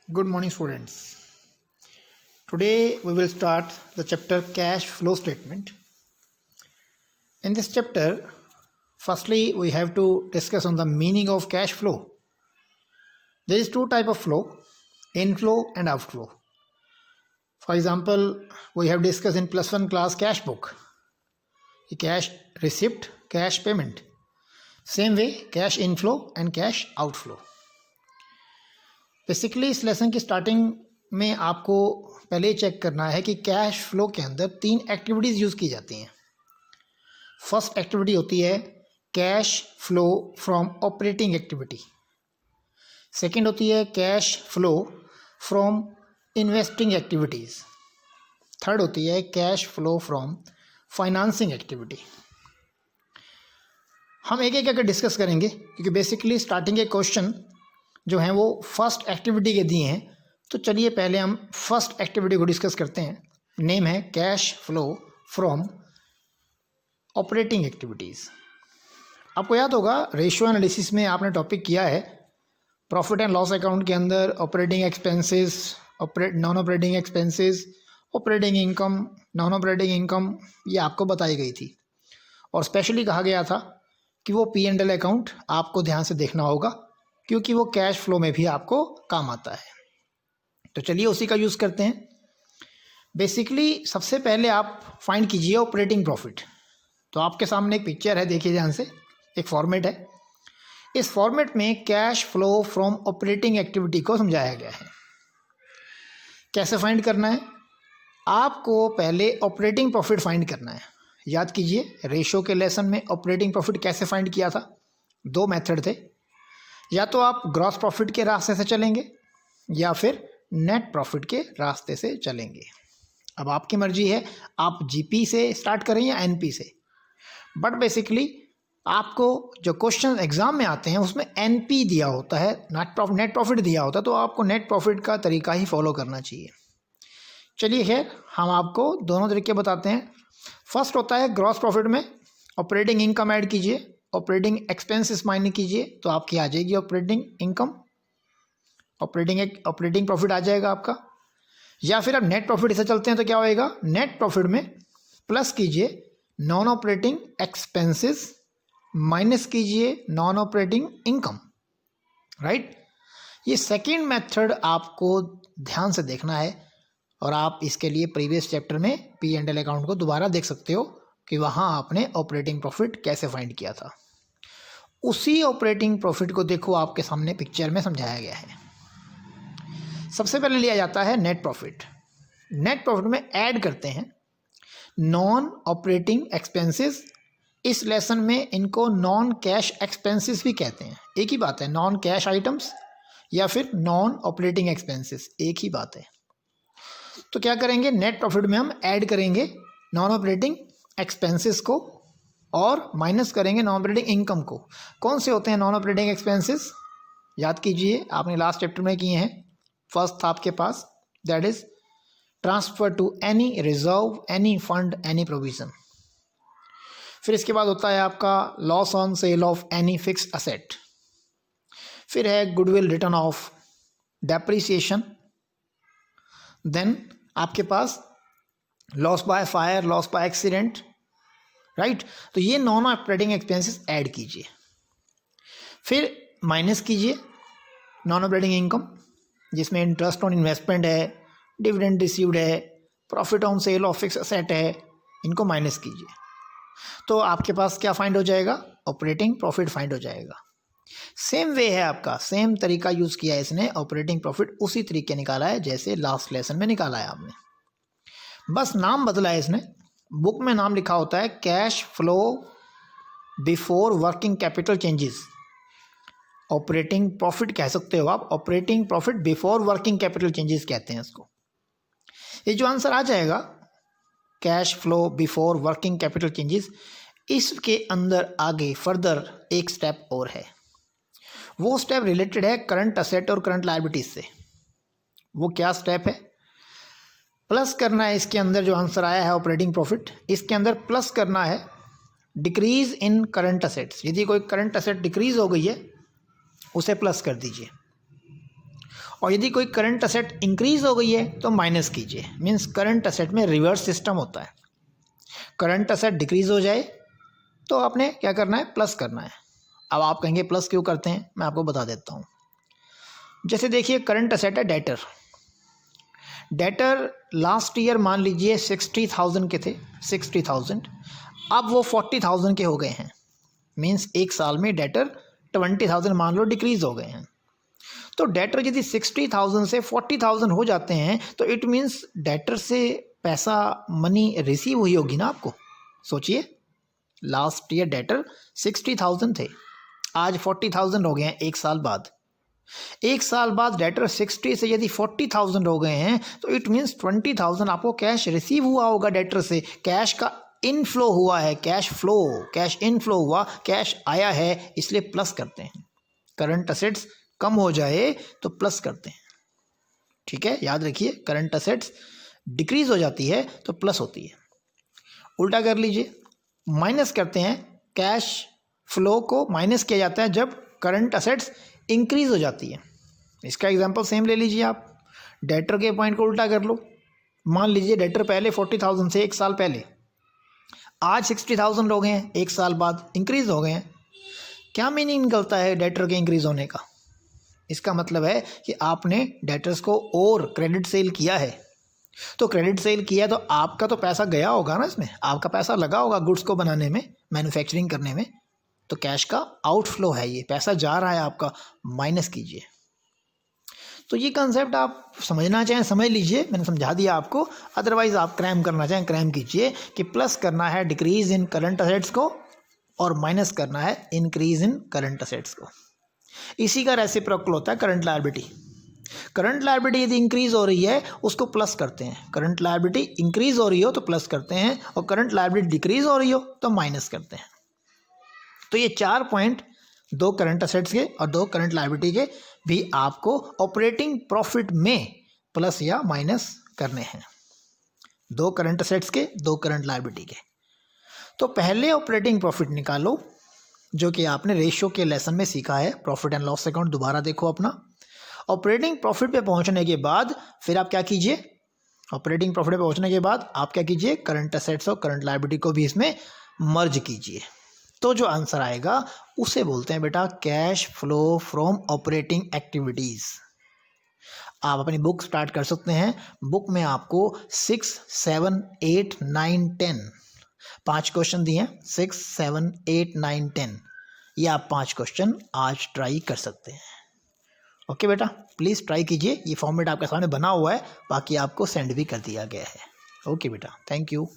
Good morning, students. Today we will start the chapter cash flow statement. In this chapter, firstly we have to discuss on the meaning of cash flow. There is two type of flow, inflow and outflow. For example, we have discussed in plus one class cash book, cash receipt, cash payment. Same way cash inflow and cash outflow. Basically इस lesson की starting में आपको पहले ही check करना है कि cash flow के अंदर तीन एक्टिविटीज़ यूज़ की जाती हैं. फर्स्ट एक्टिविटी होती है cash flow from operating activity. Second होती है cash flow from investing activities. Third होती है cash flow from financing activity. हम एक एक करके डिस्कस करेंगे क्योंकि बेसिकली स्टार्टिंग के क्वेश्चन जो हैं वो फर्स्ट एक्टिविटी के दिए हैं. तो चलिए पहले हम फर्स्ट एक्टिविटी को डिस्कस करते हैं. नेम है cash flow from operating activities. आपको याद होगा रेशियो एनालिसिस में आपने टॉपिक किया है प्रॉफिट एंड लॉस अकाउंट के अंदर operating expenses, non operating expenses, operating income, non operating income, ये आपको बताई गई थी. और स्पेशली कहा गया था कि वो P&L अकाउंट आपको ध्यान से देखना होगा क्योंकि वो कैश फ्लो में भी आपको काम आता है. तो चलिए उसी का यूज़ करते हैं. बेसिकली सबसे पहले आप फाइंड कीजिए ऑपरेटिंग प्रॉफिट. तो आपके सामने एक पिक्चर है, देखिए ध्यान से, एक फॉर्मेट है. इस फॉर्मेट में cash flow from operating activity को समझाया गया है. कैसे फाइंड करना है? आपको पहले ऑपरेटिंग प्रॉफिट फाइंड करना है. याद कीजिए रेशो के लेसन में ऑपरेटिंग प्रॉफिट कैसे फाइंड किया था. दो मेथड थे. या तो आप ग्रॉस प्रॉफिट के रास्ते से चलेंगे या फिर नेट प्रॉफिट के रास्ते से चलेंगे. अब आपकी मर्जी है आप जीपी से स्टार्ट करें या एनपी से. बट बेसिकली आपको जो क्वेश्चन एग्जाम में आते हैं उसमें एनपी दिया होता है, नेट प्रॉफिट दिया होता है. तो आपको नेट प्रॉफिट का तरीका ही फॉलो करना चाहिए. चलिए खैर हम आपको दोनों तरीके बताते हैं. फर्स्ट होता है ग्रॉस प्रॉफिट में ऑपरेटिंग इनकम ऐड कीजिए, ऑपरेटिंग एक्सपेंसेस माइनस कीजिए तो आपकी आ जाएगी ऑपरेटिंग इनकम, ऑपरेटिंग प्रॉफिट आ जाएगा आपका. या फिर आप नेट प्रॉफिट से चलते हैं तो क्या होएगा, नेट प्रॉफिट में प्लस कीजिए नॉन ऑपरेटिंग एक्सपेंसेस माइनस कीजिए नॉन ऑपरेटिंग इनकम. राइट. ये सेकंड मेथड आपको ध्यान से देखना है और आप इसके लिए प्रीवियस चैप्टर में P&L अकाउंट को दोबारा देख सकते हो कि वहाँ आपने ऑपरेटिंग प्रॉफिट कैसे फाइंड किया था. उसी ऑपरेटिंग प्रॉफिट को देखो आपके सामने पिक्चर में समझाया गया है. सबसे पहले लिया जाता है नेट प्रॉफिट. नेट प्रॉफिट में ऐड करते हैं नॉन ऑपरेटिंग एक्सपेंसेस. इस लेसन में इनको नॉन कैश एक्सपेंसेस भी कहते हैं. एक ही बात है, नॉन कैश आइटम्स या फिर नॉन ऑपरेटिंग एक्सपेंसेस, एक ही बात है. तो क्या करेंगे, नेट प्रॉफिट में हम ऐड करेंगे नॉन ऑपरेटिंग एक्सपेंसेस को और माइनस करेंगे नॉन ऑपरेटिंग इनकम को. कौन से होते हैं नॉन ऑपरेटिंग एक्सपेंसेस? याद कीजिए आपने लास्ट चैप्टर में किए हैं. फर्स्ट था आपके पास that is transfer to any reserve, any fund, any provision. फिर इसके बाद होता है आपका loss on sale of any fixed asset. फिर है goodwill written off, depreciation. Then आपके पास loss by fire, loss by accident. Right. तो ये नॉन ऑपरेटिंग एक्सपेंसेस ऐड कीजिए. फिर माइनस कीजिए नॉन ऑपरेटिंग इनकम जिसमें इंटरेस्ट ऑन इन्वेस्टमेंट है, डिविडेंड रिसीव्ड है, profit on sale of fix asset है. इनको माइनस कीजिए तो आपके पास क्या फाइंड हो जाएगा, ऑपरेटिंग प्रॉफिट फाइंड हो जाएगा. सेम वे है आपका, सेम तरीका यूज़ किया है इसने. ऑपरेटिंग प्रॉफिट उसी तरीके निकाला है जैसे लास्ट लेसन में निकाला है आपने, बस नाम बदला है इसने. बुक में नाम लिखा होता है cash flow before working capital changes. Operating profit कह सकते हो आप, operating profit before working capital changes कहते हैं इसको. ये जो आंसर आ जाएगा cash flow before working capital changes, इसके अंदर आगे फर्दर एक स्टेप और है. वो स्टेप रिलेटेड है करंट असेट और करंट लायबिलिटीज से. वो क्या स्टेप है, प्लस करना है. इसके अंदर जो आंसर आया है ऑपरेटिंग प्रॉफिट, इसके अंदर प्लस करना है डिक्रीज इन करंट असेट्स. यदि कोई करंट असेट डिक्रीज हो गई है उसे प्लस कर दीजिए और यदि कोई करंट असेट इंक्रीज हो गई है तो माइनस कीजिए। मीन्स करंट असेट में रिवर्स सिस्टम होता है, करंट असेट डिक्रीज हो जाए तो आपने क्या करना है, प्लस करना है। अब आप कहेंगे प्लस क्यों करते हैं, मैं आपको बता देता हूँ। जैसे देखिए करंट असेट है डेटर, डेटर लास्ट ईयर मान लीजिए 60,000 के थे, 60,000, अब वो 40,000 के हो गए हैं। मीन्स एक साल में डेटर 20,000 मान लो डिक्रीज हो गए हैं। तो डेटर यदि 60,000 से 40,000 हो जाते हैं तो इट मीन्स डेटर से पैसा मनी रिसीव हुई होगी ना आपको। सोचिए लास्ट ईयर डेटर 60,000 थे, आज 40,000 हो गए हैं एक साल बाद। एक साल बाद डेटर 60 से यदि 40,000 हो गए हैं तो इट मीन्स 20,000 आपको कैश रिसीव हुआ होगा डेटर से, कैश का इनफ्लो हुआ है, कैश फ्लो, कैश इनफ्लो हुआ, कैश आया है, इसलिए प्लस करते हैं। करंट असेट्स कम हो जाए तो प्लस करते हैं, ठीक है, याद रखिए। करंट असेट्स डिक्रीज हो जाती है तो प्लस होती है। उल्टा कर लीजिए, माइनस करते हैं, कैश फ्लो को माइनस किया जाता है जब करंट असेट्स इंक्रीज हो जाती है। इसका एग्जांपल सेम ले लीजिए आप, डेटर के पॉइंट को उल्टा कर लो। मान लीजिए डेटर पहले 40,000 से एक साल पहले, आज 60,000 लोग हैं, एक साल बाद इंक्रीज हो गए हैं। क्या मीनिंग निकलता है डेटर के इंक्रीज होने का? इसका मतलब है कि आपने डेटर्स को और क्रेडिट सेल किया है। तो क्रेडिट सेल किया तो आपका तो पैसा गया होगा ना, इसमें आपका पैसा लगा होगा गुड्स को बनाने में, मैन्युफैक्चरिंग करने में। तो कैश का आउटफ्लो है, ये पैसा जा रहा है आपका, माइनस कीजिए। तो ये कंसेप्ट आप समझना चाहें समझ लीजिए, मैंने समझा दिया आपको। अदरवाइज आप क्रैम करना चाहें क्रैम कीजिए कि प्लस करना है डिक्रीज इन करंट असेट्स को और माइनस करना है इंक्रीज इन करंट असेट्स को। इसी का रेसिप्रोकल होता है करंट लायबिलिटी। करंट लायबिलिटी यदि इंक्रीज हो रही है उसको प्लस करते हैं, करंट लायबिलिटी इंक्रीज हो रही हो तो प्लस करते हैं, और करंट लायबिलिटी डिक्रीज हो रही हो तो माइनस करते हैं। तो ये 4 पॉइंट, 2 करंट असेट्स के और 2 करंट लायबिलिटी के, भी आपको ऑपरेटिंग प्रॉफिट में प्लस या माइनस करने हैं। 2 करंट असेट्स के, 2 करंट लायबिलिटी के। तो पहले ऑपरेटिंग प्रॉफिट निकालो, जो कि आपने रेशियो के लेसन में सीखा है। प्रॉफिट एंड लॉस अकाउंट दोबारा देखो अपना। ऑपरेटिंग प्रॉफिट पे पहुंचने के बाद फिर आप क्या कीजिए, ऑपरेटिंग प्रॉफिट पे पहुंचने के बाद आप क्या कीजिए, करंट असेट्स और करंट लायबिलिटी को भी इसमें मर्ज कीजिए। तो जो आंसर आएगा उसे बोलते हैं बेटा cash flow from operating activities. आप अपनी बुक स्टार्ट कर सकते हैं। बुक में आपको 6, 7, 8, 9, 10 5 क्वेश्चन दिए हैं। 6, 7, 8, 9, 10 ये आप 5 क्वेश्चन आज ट्राई कर सकते हैं। ओके बेटा, प्लीज़ ट्राई कीजिए। ये फॉर्मेट आपके सामने बना हुआ है, बाकी आपको सेंड भी कर दिया गया है। ओके बेटा, थैंक यू।